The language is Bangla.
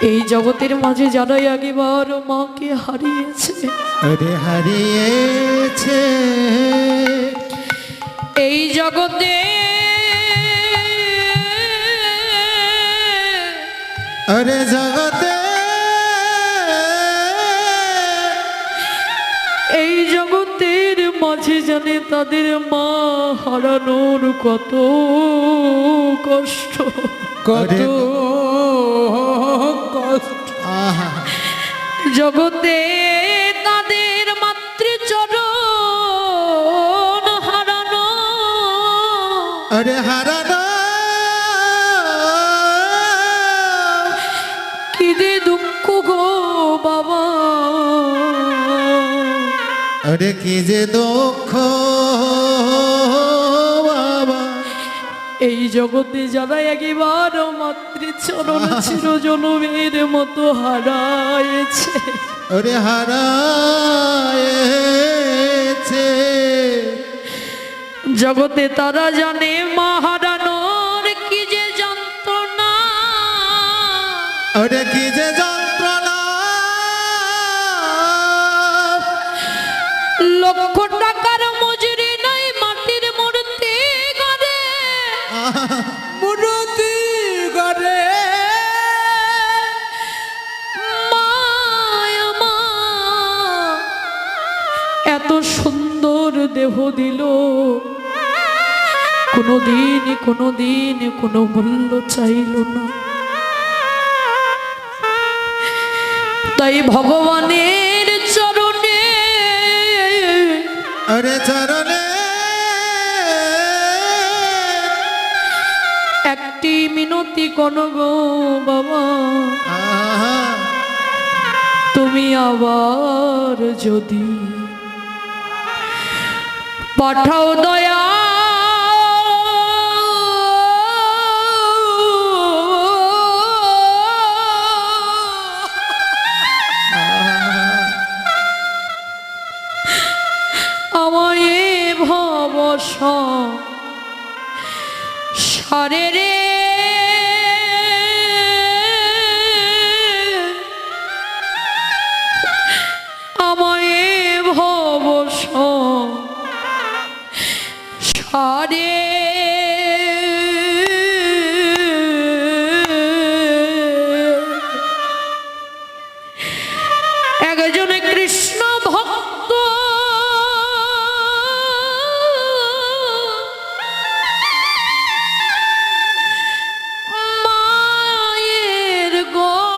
এই জগতের মাঝে যারাই আগেবার মাকে হারিয়েছে, হারিয়েছে এই জগতে জগতে এই জগতের মাঝে জানে তাদের মা হারানোর কত কষ্ট, কত কষ্ট। জগতে তাদের মাতৃচরণ হারানো, হারানো কি যে দুঃখ গো বাবা, কি যে দুঃখ বাবা। এই জগতে যারা একবার মাতৃচরণ চিরজনমের মতো হারায়েছে, হারায়েছে জগতে তারা জানে মা হারানোর কি যে যন্ত্রণা, কি যে যন্ত্রণা। লক্ষ টাকার মজুরি নাই মাটির মূর্তি গড়ে, মূর্তি গড়ে মায়া মা এত সুন্দর দেহ দিল, কোনোদিন কোনো মূল্য চাইল না। তাই ভগবানের চরণে চরণে একটি মিনতি কোন গো বাবা, তুমি আবার যদি পাঠাও দয়া, আমায় ভব সারে রে